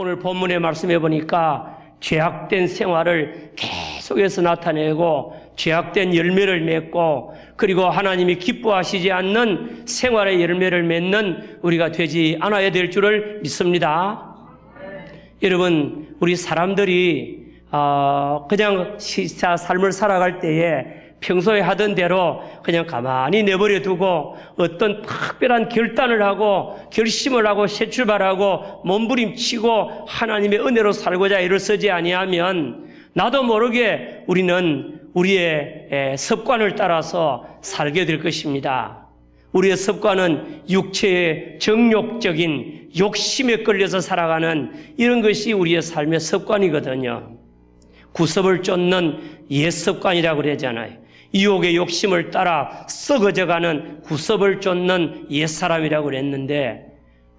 오늘 본문의 말씀해 보니까 죄악된 생활을 계속해서 나타내고 죄악된 열매를 맺고 그리고 하나님이 기뻐하시지 않는 생활의 열매를 맺는 우리가 되지 않아야 될 줄을 믿습니다. 여러분, 우리 사람들이 그냥 삶을 살아갈 때에 평소에 하던 대로 그냥 가만히 내버려 두고 어떤 특별한 결단을 하고 결심을 하고 새 출발하고 몸부림치고 하나님의 은혜로 살고자 애를 쓰지 아니하면 나도 모르게 우리는 우리의 습관을 따라서 살게 될 것입니다. 우리의 습관은 육체의 정욕적인 욕심에 끌려서 살아가는 이런 것이 우리의 삶의 습관이거든요. 구습을 쫓는 옛 습관이라고 그러잖아요. 유혹의 욕심을 따라 썩어져가는 구습을 쫓는 옛사람이라고 그랬는데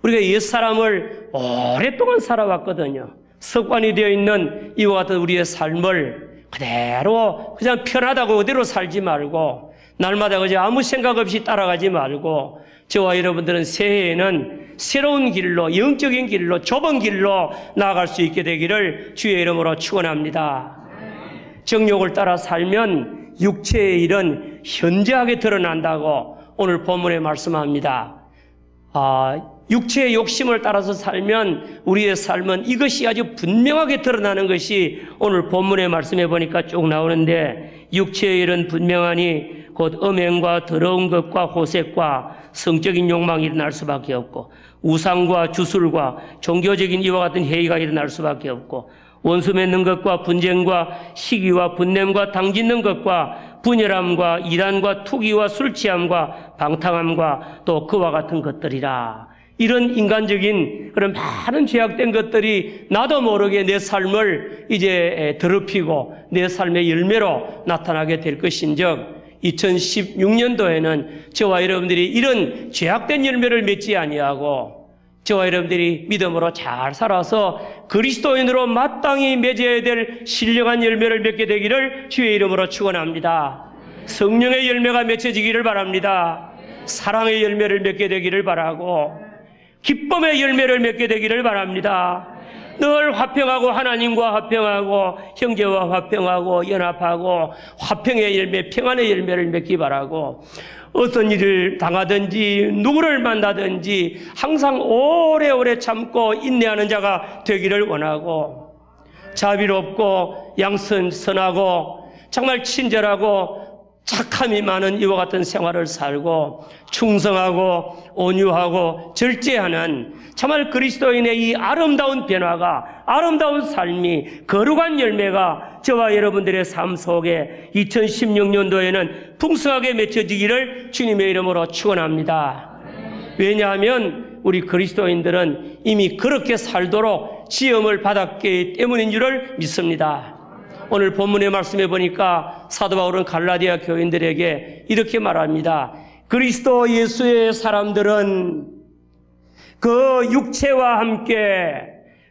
우리가 옛사람을 오랫동안 살아왔거든요. 습관이 되어 있는 이와 같은 우리의 삶을 그대로 그냥 편하다고 그대로 살지 말고 날마다 그저 아무 생각 없이 따라가지 말고 저와 여러분들은 새해에는 새로운 길로 영적인 길로 좁은 길로 나아갈 수 있게 되기를 주의 이름으로 축원합니다. 정욕을 따라 살면 육체의 일은 현저하게 드러난다고 오늘 본문에 말씀합니다. 육체의 욕심을 따라서 살면 우리의 삶은 이것이 아주 분명하게 드러나는 것이 오늘 본문의 말씀해 보니까 쭉 나오는데 육체의 일은 분명하니 곧 음행과 더러운 것과 호색과 성적인 욕망이 일어날 수밖에 없고 우상과 주술과 종교적인 이와 같은 회의가 일어날 수밖에 없고 원수 맺는 것과 분쟁과 시기와 분냄과 당짓는 것과 분열함과 이단과 투기와 술취함과 방탕함과 또 그와 같은 것들이라. 이런 인간적인 그런 많은 죄악된 것들이 나도 모르게 내 삶을 이제 더럽히고 내 삶의 열매로 나타나게 될 것인즉 2016년도에는 저와 여러분들이 이런 죄악된 열매를 맺지 아니하고 저와 여러분들이 믿음으로 잘 살아서 그리스도인으로 마땅히 맺어야 될 신령한 열매를 맺게 되기를 주의 이름으로 축원합니다. 성령의 열매가 맺혀지기를 바랍니다. 사랑의 열매를 맺게 되기를 바라고 기쁨의 열매를 맺게 되기를 바랍니다. 늘 화평하고 하나님과 화평하고 형제와 화평하고 연합하고 화평의 열매, 평안의 열매를 맺기 바라고 어떤 일을 당하든지 누구를 만나든지 항상 오래오래 참고 인내하는 자가 되기를 원하고 자비롭고 양선하고 정말 친절하고 착함이 많은 이와 같은 생활을 살고 충성하고 온유하고 절제하는 정말 그리스도인의 이 아름다운 변화가 아름다운 삶이 거룩한 열매가 저와 여러분들의 삶 속에 2016년도에는 풍성하게 맺혀지기를 주님의 이름으로 축원합니다. 왜냐하면 우리 그리스도인들은 이미 그렇게 살도록 지음을 받았기 때문인 줄을 믿습니다. 오늘 본문의 말씀해 보니까 사도 바울은 갈라디아 교인들에게 이렇게 말합니다. 그리스도 예수의 사람들은 그 육체와 함께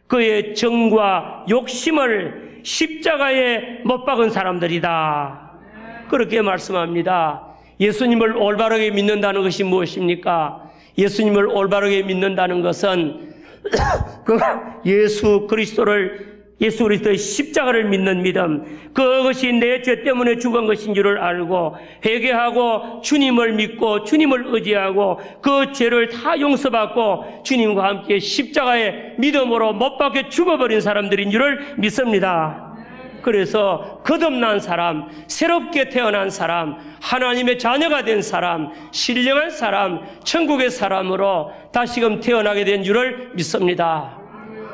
그의 정과 욕심을 십자가에 못 박은 사람들이다. 그렇게 말씀합니다. 예수님을 올바르게 믿는다는 것이 무엇입니까? 예수님을 올바르게 믿는다는 것은 예수 그리스도의 십자가를 믿는 믿음, 그것이 내 죄 때문에 죽은 것인 줄을 알고 회개하고 주님을 믿고 주님을 의지하고 그 죄를 다 용서받고 주님과 함께 십자가에 믿음으로 못 박혀 죽어버린 사람들인 줄을 믿습니다. 그래서 거듭난 사람, 새롭게 태어난 사람, 하나님의 자녀가 된 사람, 신령한 사람, 천국의 사람으로 다시금 태어나게 된 줄을 믿습니다.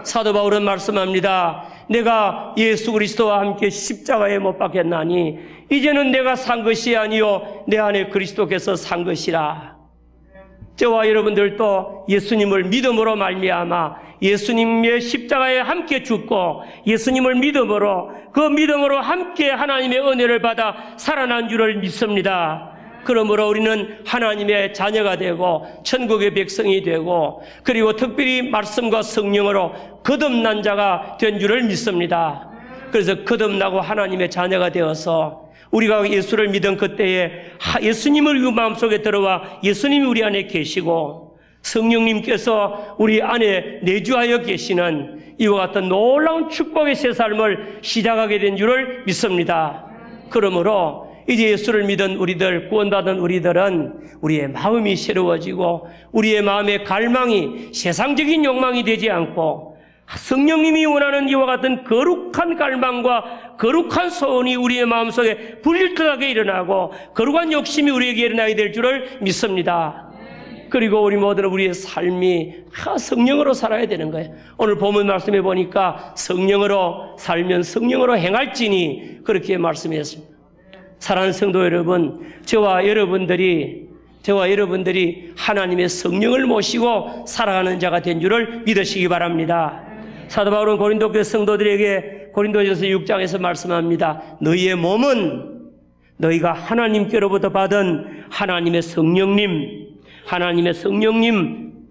사도 바울은 말씀합니다. 내가 예수 그리스도와 함께 십자가에 못 박혔나니 이제는 내가 산 것이 아니요 내 안에 그리스도께서 산 것이라. 저와 여러분들도 예수님을 믿음으로 말미암아 예수님의 십자가에 함께 죽고 예수님을 믿음으로 그 믿음으로 함께 하나님의 은혜를 받아 살아난 줄을 믿습니다. 그러므로 우리는 하나님의 자녀가 되고 천국의 백성이 되고 그리고 특별히 말씀과 성령으로 거듭난 자가 된 줄을 믿습니다. 그래서 거듭나고 하나님의 자녀가 되어서 우리가 예수를 믿은 그때에 예수님을 우리 마음속에 들어와 예수님이 우리 안에 계시고 성령님께서 우리 안에 내주하여 계시는 이와 같은 놀라운 축복의 새 삶을 시작하게 된 줄을 믿습니다. 그러므로 이제 예수를 믿은 우리들, 구원받은 우리들은 우리의 마음이 새로워지고 우리의 마음의 갈망이 세상적인 욕망이 되지 않고 성령님이 원하는 이와 같은 거룩한 갈망과 거룩한 소원이 우리의 마음속에 불일듯하게 일어나고 거룩한 욕심이 우리에게 일어나게 될 줄을 믿습니다. 그리고 우리 모두는 우리의 삶이 성령으로 살아야 되는 거예요. 오늘 본문 말씀해 보니까 성령으로 살면 성령으로 행할지니 그렇게 말씀했습니다. 사랑하는 성도 여러분, 저와 여러분들이 하나님의 성령을 모시고 살아가는 자가 된 줄을 믿으시기 바랍니다. 사도 바울은 고린도교회 성도들에게 고린도전서 6장에서 말씀합니다. 너희의 몸은 너희가 하나님께로부터 받은 하나님의 성령님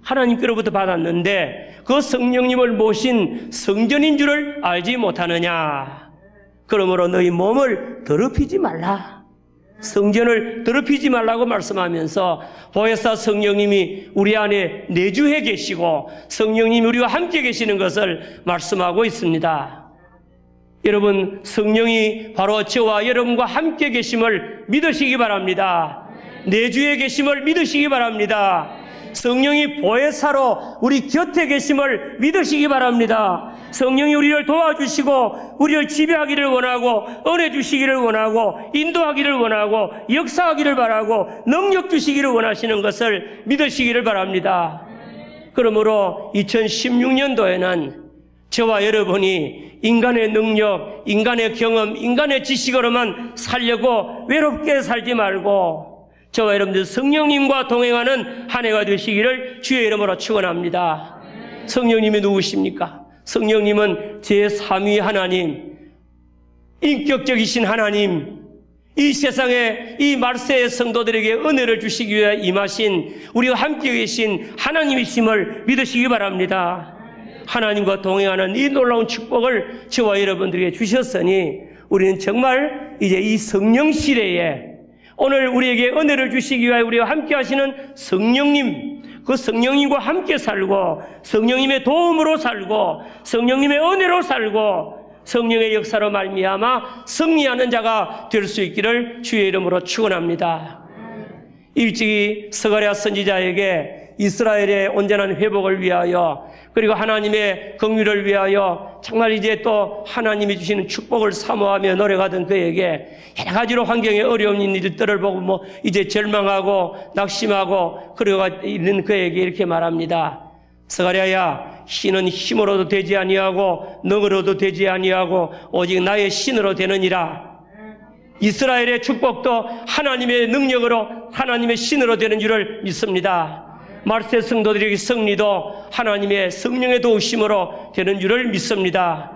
하나님께로부터 받았는데 그 성령님을 모신 성전인 줄을 알지 못하느냐. 그러므로 너희 몸을 더럽히지 말라. 성전을 더럽히지 말라고 말씀하면서 보혜사 성령님이 우리 안에 내주해 계시고 성령님이 우리와 함께 계시는 것을 말씀하고 있습니다. 여러분, 성령이 바로 저와 여러분과 함께 계심을 믿으시기 바랍니다. 내주해 계심을 믿으시기 바랍니다. 성령이 보혜사로 우리 곁에 계심을 믿으시기 바랍니다. 성령이 우리를 도와주시고 우리를 지배하기를 원하고 은혜 주시기를 원하고 인도하기를 원하고 역사하기를 바라고 능력 주시기를 원하시는 것을 믿으시기를 바랍니다. 그러므로 2016년도에는 저와 여러분이 인간의 능력, 인간의 경험, 인간의 지식으로만 살려고 외롭게 살지 말고 저와 여러분들 성령님과 동행하는 한 해가 되시기를 주의 이름으로 축원합니다. 성령님이 누구십니까? 성령님은 제3위 하나님, 인격적이신 하나님, 이 세상에 이 말세의 성도들에게 은혜를 주시기 위해 임하신 우리와 함께 계신 하나님이심을 믿으시기 바랍니다. 하나님과 동행하는 이 놀라운 축복을 저와 여러분들에게 주셨으니 우리는 정말 이제 이 성령 시대에 오늘 우리에게 은혜를 주시기 위하여 우리와 함께 하시는 성령님, 그 성령님과 함께 살고 성령님의 도움으로 살고 성령님의 은혜로 살고 성령의 역사로 말미암아 승리하는 자가 될 수 있기를 주의 이름으로 축원합니다. 일찍이 스가랴 선지자에게 이스라엘의 온전한 회복을 위하여 그리고 하나님의 긍휼을 위하여 정말 이제 또 하나님이 주시는 축복을 사모하며 노력하던 그에게 여러 가지로 환경에 어려운 일들을 보고 이제 절망하고 낙심하고 그러가 있는 그에게 이렇게 말합니다. 스가랴야, 신은 힘으로도 되지 아니하고 능으로도 되지 아니하고 오직 나의 신으로 되느니라. 이스라엘의 축복도 하나님의 능력으로 하나님의 신으로 되는 줄을 믿습니다. 말세 성도들에게 승리도 하나님의 성령의 도우심으로 되는 줄을 믿습니다.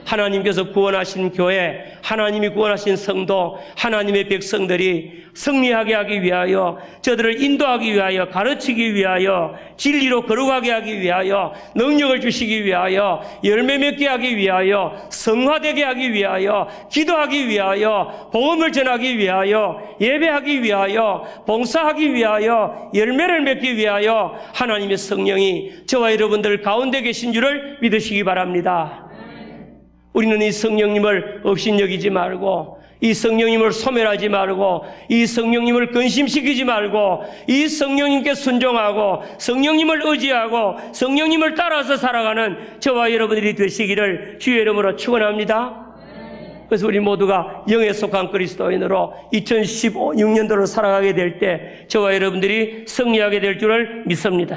하나님께서 구원하신 교회, 하나님이 구원하신 성도, 하나님의 백성들이 승리하게 하기 위하여 저들을 인도하기 위하여 가르치기 위하여 진리로 거룩하게 하기 위하여 능력을 주시기 위하여 열매 맺게 하기 위하여 성화되게 하기 위하여 기도하기 위하여 복음을 전하기 위하여 예배하기 위하여 봉사하기 위하여 열매를 맺기 위하여 하나님의 성령이 저와 여러분들 가운데 계신 줄을 믿으시기 바랍니다. 우리는 이 성령님을 업신여기지 말고 이 성령님을 소멸하지 말고 이 성령님을 근심시키지 말고 이 성령님께 순종하고 성령님을 의지하고 성령님을 따라서 살아가는 저와 여러분들이 되시기를 주의 이름으로 축원합니다. 그래서 우리 모두가 영에 속한 그리스도인으로 2016년도를 살아가게 될 때 저와 여러분들이 승리하게 될 줄을 믿습니다.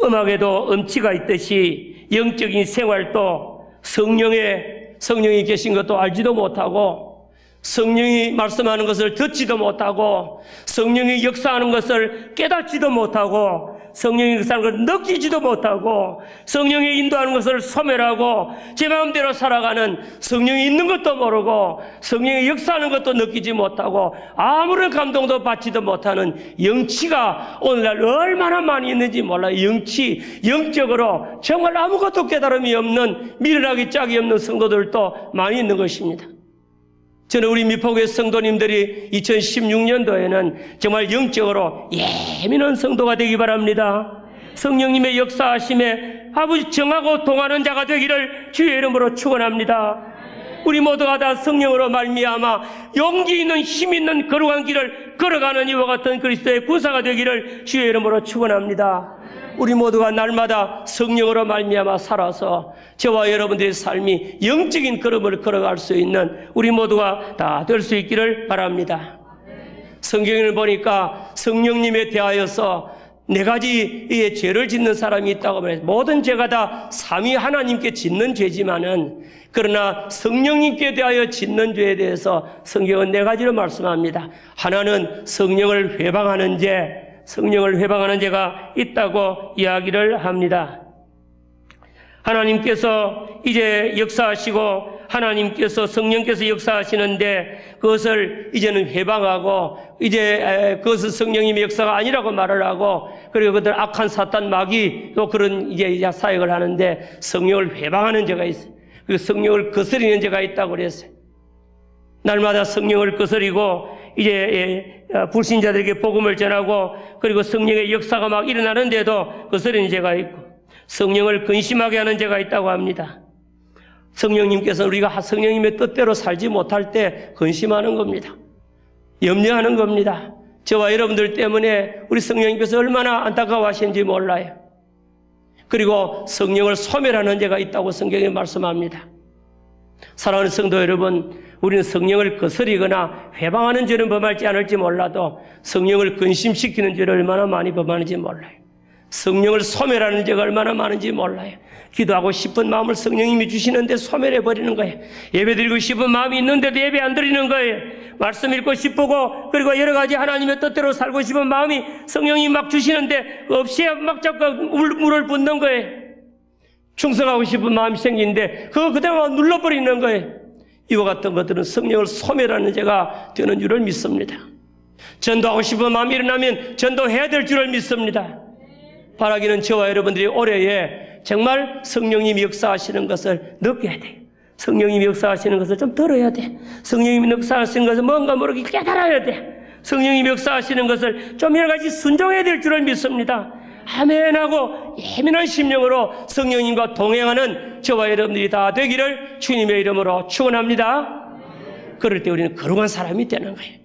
음악에도 음치가 있듯이 영적인 생활도 성령이 계신 것도 알지도 못하고 성령이 말씀하는 것을 듣지도 못하고 성령이 역사하는 것을 깨닫지도 못하고 성령이 역사하는 것을 느끼지도 못하고 성령이 인도하는 것을 소멸하고 제 마음대로 살아가는, 성령이 있는 것도 모르고 성령이 역사하는 것도 느끼지 못하고 아무런 감동도 받지도 못하는 영치가 오늘날 얼마나 많이 있는지 몰라요. 영적으로 정말 아무것도 깨달음이 없는, 미련하기 짝이 없는 성도들도 많이 있는 것입니다. 저는 우리 미포교회 성도님들이 2016년도에는 정말 영적으로 예민한 성도가 되기 바랍니다. 성령님의 역사하심에 아버지 정하고 동하는 자가 되기를 주의 이름으로 축원합니다. 우리 모두가 다 성령으로 말미암아 용기 있는 힘 있는 거룩한 길을 걸어가는 이와 같은 그리스도의 구사가 되기를 주의 이름으로 축원합니다. 우리 모두가 날마다 성령으로 말미암아 살아서 저와 여러분들의 삶이 영적인 걸음을 걸어갈 수 있는 우리 모두가 다 될 수 있기를 바랍니다. 성경을 보니까 성령님에 대하여서 4가지의 죄를 짓는 사람이 있다고 말해요. 모든 죄가 다 삼위 하나님께 짓는 죄지만은, 그러나 성령님께 대하여 짓는 죄에 대해서 성경은 4가지로 말씀합니다. 하나는 성령을 회방하는 죄, 성령을 회방하는 죄가 있다고 이야기를 합니다. 하나님께서 이제 역사하시고 하나님께서 성령께서 역사하시는데 그것을 이제는 회방하고 이제 그것은 성령님의 역사가 아니라고 말을 하고, 그리고 그들 악한 사탄 마귀 또 그런 이제 사역을 하는데 성령을 회방하는 죄가 있어요. 그 성령을 거스리는 죄가 있다고 그랬어요. 날마다 성령을 거스리고 이제 불신자들에게 복음을 전하고, 그리고 성령의 역사가 막 일어나는데도 거스리는 죄가 있고, 성령을 근심하게 하는 죄가 있다고 합니다. 성령님께서 우리가 성령님의 뜻대로 살지 못할 때 근심하는 겁니다. 염려하는 겁니다. 저와 여러분들 때문에 우리 성령님께서 얼마나 안타까워하시는지 몰라요. 그리고 성령을 소멸하는 죄가 있다고 성경에 말씀합니다. 사랑하는 성도 여러분, 우리는 성령을 거스리거나 회방하는 죄는 범하지 않을지 몰라도 성령을 근심시키는 죄를 얼마나 많이 범하는지 몰라요. 성령을 소멸하는 죄가 얼마나 많은지 몰라요. 기도하고 싶은 마음을 성령님이 주시는데 소멸해버리는 거예요. 예배드리고 싶은 마음이 있는데도 예배 안 드리는 거예요. 말씀 읽고 싶고, 그리고 여러 가지 하나님의 뜻대로 살고 싶은 마음이 성령이 막 주시는데 없이 막 자꾸 물을 붓는 거예요. 충성하고 싶은 마음이 생기는데 그거 그대로 눌러버리는 거예요. 이와 같은 것들은 성령을 소멸하는 죄가 되는 줄을 믿습니다. 전도하고 싶은 마음이 일어나면 전도해야 될 줄을 믿습니다. 바라기는 저와 여러분들이 올해에 정말 성령님이 역사하시는 것을 느껴야 돼요. 성령님이 역사하시는 것을 좀 들어야 돼. 성령님이 역사하시는 것을 뭔가 모르게 깨달아야 돼. 성령님이 역사하시는 것을 좀 여러 가지 순종해야 될 줄을 믿습니다. 아멘하고 예민한 심령으로 성령님과 동행하는 저와 여러분들이 다 되기를 주님의 이름으로 축원합니다. 그럴 때 우리는 거룩한 사람이 되는 거예요.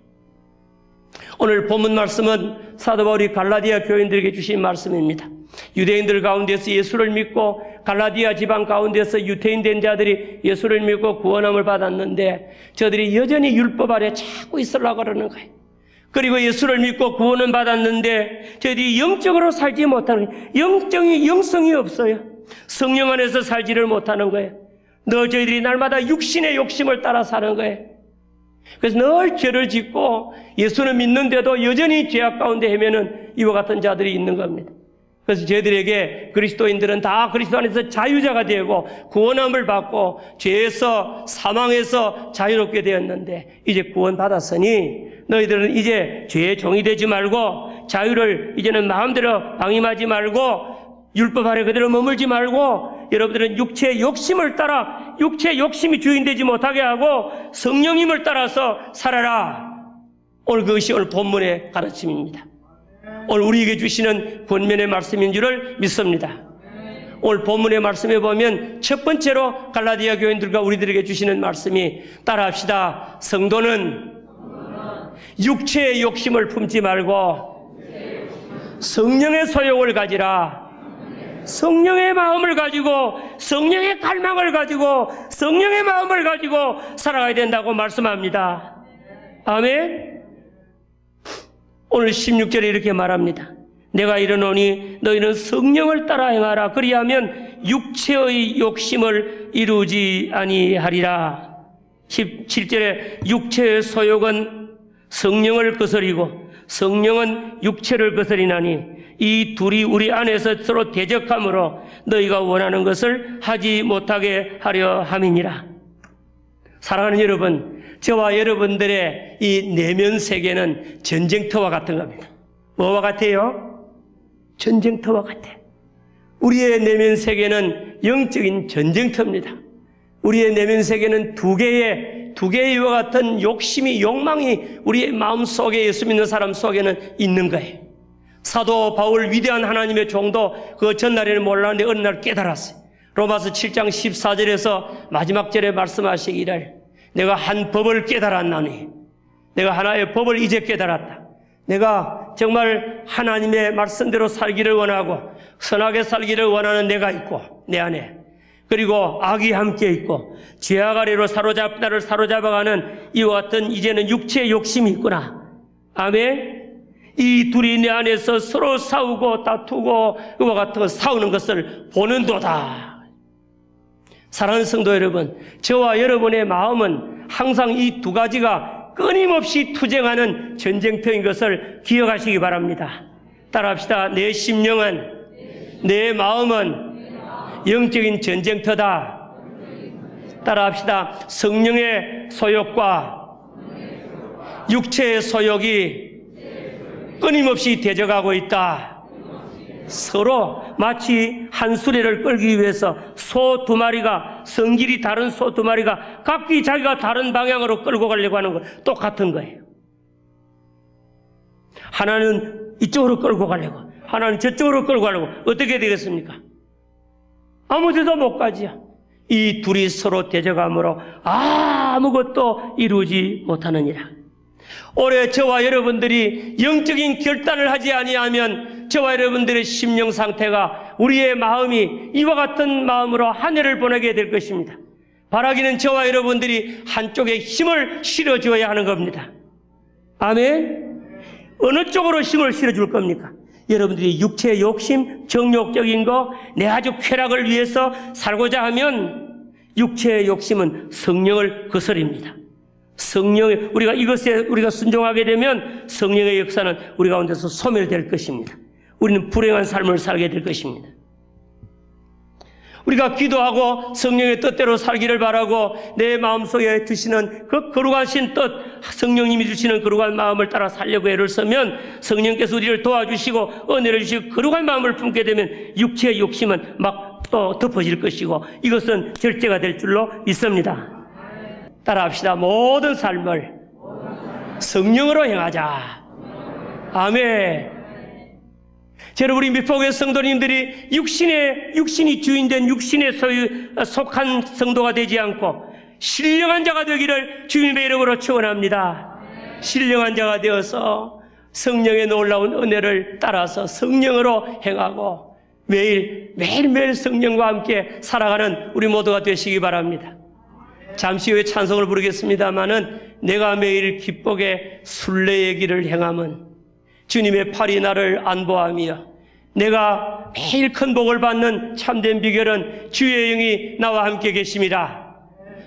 오늘 본문 말씀은 사도 바울이 갈라디아 교인들에게 주신 말씀입니다. 유대인들 가운데서 예수를 믿고 갈라디아 지방 가운데서 유태인된 자들이 예수를 믿고 구원함을 받았는데 저들이 여전히 율법 아래 자꾸 있으려고 그러는 거예요. 그리고 예수를 믿고 구원은 받았는데 저희들이 영적으로 살지 못하는 거예요. 영성이 없어요. 성령 안에서 살지를 못하는 거예요. 늘 저희들이 날마다 육신의 욕심을 따라 사는 거예요. 그래서 늘 죄를 짓고 예수는 믿는데도 여전히 죄악 가운데 헤매는 이와 같은 자들이 있는 겁니다. 그래서 저희들에게 그리스도인들은 다 그리스도 안에서 자유자가 되고 구원함을 받고 죄에서 사망에서 자유롭게 되었는데 이제 구원받았으니 너희들은 이제 죄의 종이 되지 말고 자유를 이제는 마음대로 방임하지 말고 율법 아래 그대로 머물지 말고 여러분들은 육체의 욕심을 따라 육체의 욕심이 주인 되지 못하게 하고 성령님을 따라서 살아라. 오늘 그것이 오늘 본문의 가르침입니다. 오늘 우리에게 주시는 권면의 말씀인 줄을 믿습니다. 오늘 본문의 말씀에 보면 첫 번째로 갈라디아 교인들과 우리들에게 주시는 말씀이 따라합시다. 성도는 육체의 욕심을 품지 말고 성령의 소욕을 가지라. 성령의 마음을 가지고 성령의 갈망을 가지고 성령의 마음을 가지고 살아가야 된다고 말씀합니다. 아멘. 오늘 16절에 이렇게 말합니다. 내가 이르노니 너희는 성령을 따라 행하라. 그리하면 육체의 욕심을 이루지 아니하리라. 17절에 육체의 소욕은 성령을 거스리고 성령은 육체를 거스리나니 이 둘이 우리 안에서 서로 대적함으로 너희가 원하는 것을 하지 못하게 하려 함이니라. 사랑하는 여러분, 저와 여러분들의 이 내면 세계는 전쟁터와 같은 겁니다. 뭐와 같아요? 전쟁터와 같아. 우리의 내면 세계는 영적인 전쟁터입니다. 우리의 내면 세계는 두 개의 이와 같은 욕심이, 욕망이 우리의 마음 속에, 예수 믿는 사람 속에는 있는 거예요. 사도 바울, 위대한 하나님의 종도 그 전날에는 몰랐는데 어느 날 깨달았어요. 로마서 7장 14절에서 마지막 절에 말씀하시기를 내가 한 법을 깨달았나니, 내가 하나의 법을 이제 깨달았다. 내가 정말 하나님의 말씀대로 살기를 원하고 선하게 살기를 원하는 내가 있고 내 안에, 그리고 악이 함께 있고 죄악 아래로 나를 사로잡아가는 이와 같은 이제는 육체의 욕심이 있구나. 아멘. 이 둘이 내 안에서 서로 싸우고 다투고 이와 같은 싸우는 것을 보는도다. 사랑하는 성도 여러분, 저와 여러분의 마음은 항상 이 두 가지가 끊임없이 투쟁하는 전쟁터인 것을 기억하시기 바랍니다. 따라합시다. 내 심령은, 내 마음은 영적인 전쟁터다. 따라합시다. 성령의 소욕과 육체의 소욕이 끊임없이 대적하고 있다. 서로 마치 한 수레를 끌기 위해서 소 두 마리가, 성질이 다른 소 두 마리가 각기 자기가 다른 방향으로 끌고 가려고 하는 것 똑같은 거예요. 하나는 이쪽으로 끌고 가려고, 하나는 저쪽으로 끌고 가려고. 어떻게 되겠습니까? 아무 데도 못 가지요. 이 둘이 서로 대적함으로 아무것도 이루지 못하느니라. 올해 저와 여러분들이 영적인 결단을 하지 아니하면 저와 여러분들의 심령 상태가, 우리의 마음이 이와 같은 마음으로 한 해를 보내게 될 것입니다. 바라기는 저와 여러분들이 한쪽에 힘을 실어줘야 하는 겁니다. 아멘. 어느 쪽으로 힘을 실어줄 겁니까? 여러분들이 육체의 욕심, 정욕적인 거, 내 아주 쾌락을 위해서 살고자 하면 육체의 욕심은 성령을 거스립니다. 성령의, 우리가 순종하게 되면 성령의 역사는 우리 가운데서 소멸될 것입니다. 우리는 불행한 삶을 살게 될 것입니다. 우리가 기도하고 성령의 뜻대로 살기를 바라고 내 마음속에 드시는 그 거룩하신 뜻, 성령님이 주시는 거룩한 마음을 따라 살려고 애를 쓰면 성령께서 우리를 도와주시고 은혜를 주시고 거룩한 마음을 품게 되면 육체의 욕심은 막 또 덮어질 것이고 이것은 절제가 될 줄로 믿습니다. 따라합시다. 모든 삶을 성령으로 행하자. 아멘. 여러분, 우리 미포교회 성도님들이 육신이 주인된 육신에 속한 성도가 되지 않고 신령한 자가 되기를 주님의 이름으로 축원합니다. 신령한 자가 되어서 성령의 놀라운 은혜를 따라서 성령으로 행하고 매일매일 성령과 함께 살아가는 우리 모두가 되시기 바랍니다. 잠시 후에 찬송을 부르겠습니다마는 내가 매일 기쁘게 순례의 길을 행함은 주님의 팔이 나를 안보하며 내가 매일 큰 복을 받는 참된 비결은 주의 영이 나와 함께 계심이라.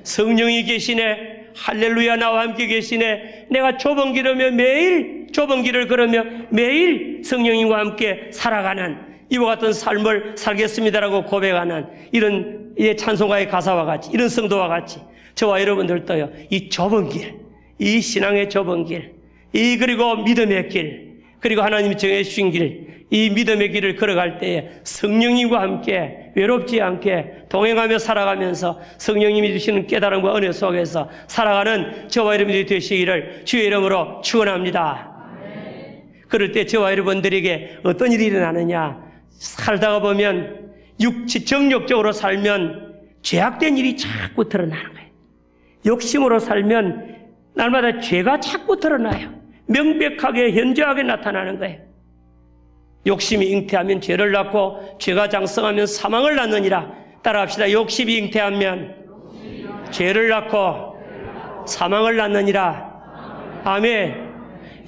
성령이 계시네. 할렐루야, 나와 함께 계시네. 내가 좁은 길을 걸으며 매일 성령님과 함께 살아가는 이와 같은 삶을 살겠습니다라고 고백하는 이런 찬송가의 가사와 같이, 이런 성도와 같이 저와 여러분들도요, 이 좁은 길, 이 신앙의 좁은 길, 그리고 믿음의 길, 그리고 하나님이 정해주신 길, 이 믿음의 길을 걸어갈 때에 성령님과 함께 외롭지 않게 동행하며 살아가면서 성령님이 주시는 깨달음과 은혜 속에서 살아가는 저와 여러분들이 되시기를 주의 이름으로 축원합니다. 그럴 때 저와 여러분들에게 어떤 일이 일어나느냐, 살다가 보면 정욕적으로 살면 죄악된 일이 자꾸 드러나는 거예요. 욕심으로 살면 날마다 죄가 자꾸 드러나요. 명백하게 현저하게 나타나는 거예요. 욕심이 잉태하면 죄를 낳고 죄가 장성하면 사망을 낳느니라. 따라합시다. 욕심이 잉태하면 죄를 낳고 사망을 낳느니라. 아멘.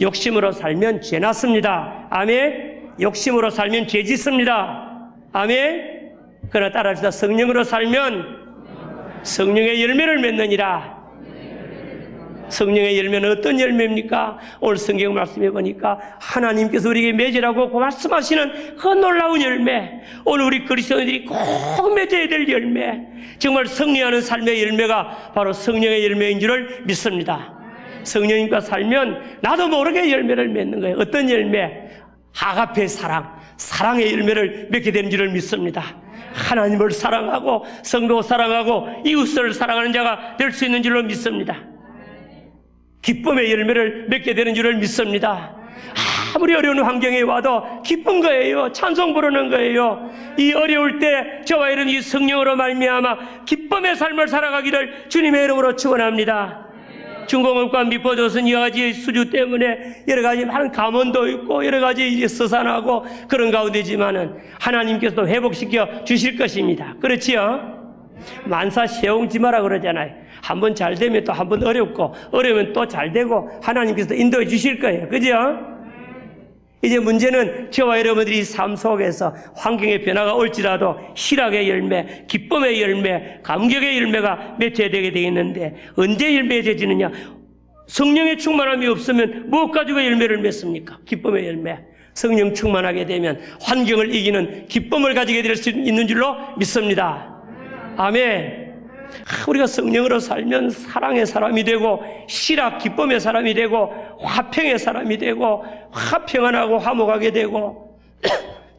욕심으로 살면 죄 낳습니다. 아멘. 욕심으로 살면 죄 짓습니다. 아멘. 그러나 따라합시다. 성령으로 살면 성령의 열매를 맺느니라. 성령의 열매는 어떤 열매입니까? 오늘 성경 말씀해 보니까 하나님께서 우리에게 맺으라고 말씀하시는 그 놀라운 열매, 오늘 우리 그리스도인들이 꼭 맺어야 될 열매, 정말 승리하는 삶의 열매가 바로 성령의 열매인 줄을 믿습니다. 성령님과 살면 나도 모르게 열매를 맺는 거예요. 어떤 열매? 아가페 사랑, 사랑의 열매를 맺게 되는 줄을 믿습니다. 하나님을 사랑하고 성도 사랑하고 이웃을 사랑하는 자가 될 수 있는 줄로 믿습니다. 기쁨의 열매를 맺게 되는 줄을 믿습니다. 아무리 어려운 환경에 와도 기쁜 거예요. 찬송 부르는 거예요. 이 어려울 때 저와 여러분 이 성령으로 말미암아 기쁨의 삶을 살아가기를 주님의 이름으로 축원합니다. 중공업과 미포조선 여러 가지 수주 때문에 여러 가지 많은 감언도 있고 여러 가지 이제 서산하고 그런 가운데지만은 하나님께서도 회복시켜 주실 것입니다. 그렇지요? 만사 세옹지마라 그러잖아요. 한번 잘 되면 또 한번 어렵고 어려우면 또 잘 되고 하나님께서 인도해 주실 거예요. 그죠? 이제 문제는 저와 여러분들이 삶 속에서 환경의 변화가 올지라도 희락의 열매, 기쁨의 열매, 감격의 열매가 맺혀야 되게 되겠는데 언제 맺어지느냐? 성령의 충만함이 없으면 무엇 가지고 열매를 맺습니까? 기쁨의 열매. 성령 충만하게 되면 환경을 이기는 기쁨을 가지게 될 수 있는 줄로 믿습니다. 아멘. 우리가 성령으로 살면 사랑의 사람이 되고 희락, 기쁨의 사람이 되고 화평의 사람이 되고 평안하고 화목하게 되고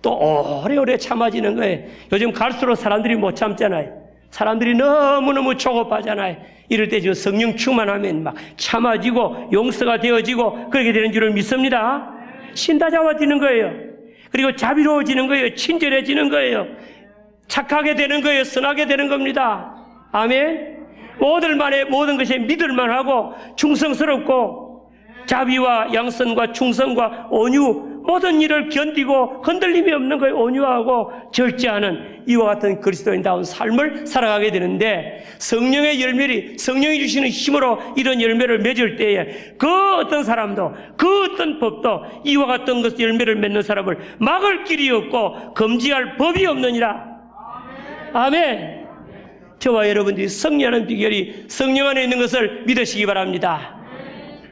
또 오래오래 참아지는 거예요. 요즘 갈수록 사람들이 못 참잖아요. 사람들이 너무너무 조급하잖아요. 이럴 때 지금 성령 충만하면 막 참아지고 용서가 되어지고 그렇게 되는 줄을 믿습니다. 신다자와지는 거예요. 그리고 자비로워지는 거예요. 친절해지는 거예요. 착하게 되는 거예요. 선하게 되는 겁니다. 아멘. 모든 것이 믿을만하고 충성스럽고 자비와 양선과 충성과 온유 모든 일을 견디고 흔들림이 없는 거예요. 온유하고 절제하는 이와 같은 그리스도인다운 삶을 살아가게 되는데 성령의 열매를 성령이 주시는 힘으로 이런 열매를 맺을 때에 그 어떤 사람도 그 어떤 법도 이와 같은 것 열매를 맺는 사람을 막을 길이 없고 금지할 법이 없느니라. 아멘. 저와 여러분들이 승리하는 비결이 성령 안에 있는 것을 믿으시기 바랍니다.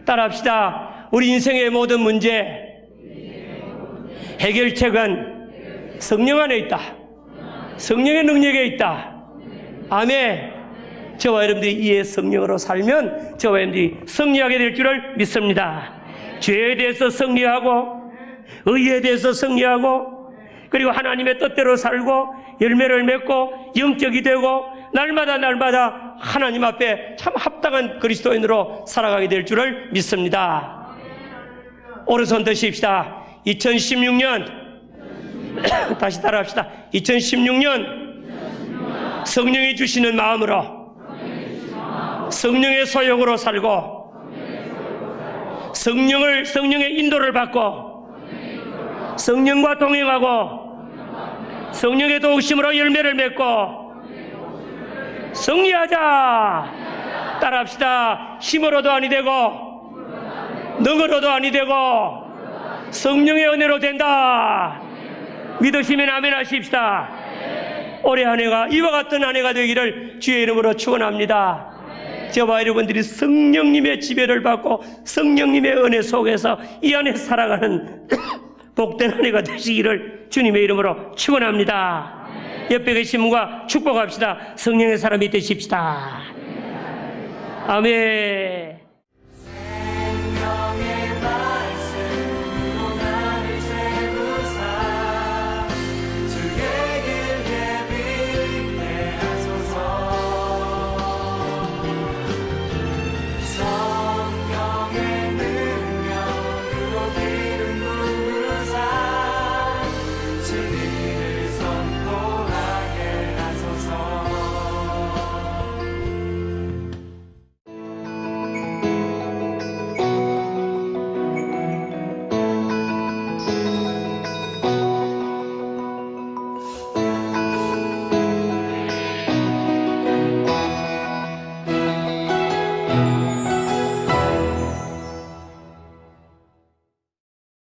따라합시다. 우리 인생의 모든 문제 해결책은 성령 안에 있다. 성령의 능력에 있다. 아멘. 저와 여러분들이 이에 성령으로 살면 저와 여러분들이 승리하게 될 줄을 믿습니다. 죄에 대해서 승리하고 의에 대해서 승리하고 그리고 하나님의 뜻대로 살고 열매를 맺고 영적이 되고 날마다 하나님 앞에 참 합당한 그리스도인으로 살아가게 될 줄을 믿습니다. 오른손 드십시다. 2016년 다시 따라합시다. 2016년 성령이 주시는 마음으로 성령의 소욕으로 살고 성령의 인도를 받고 성령과 동행하고 성령의 도우심으로 열매를 맺고 승리하자. 따라합시다. 힘으로도 아니 되고 능으로도 아니 되고 성령의 은혜로 된다. 믿으시면 아멘 하십시다. 올해 한 해가 이와 같은 한 해가 되기를 주의 이름으로 축원합니다. 저와 여러분들이 성령님의 지배를 받고 성령님의 은혜 속에서 이 안에 살아가는 복된 한 해가 되시기를 주님의 이름으로 축원합니다. 옆에 계신 분과 축복합시다. 성령의 사람이 되십시다. 아멘.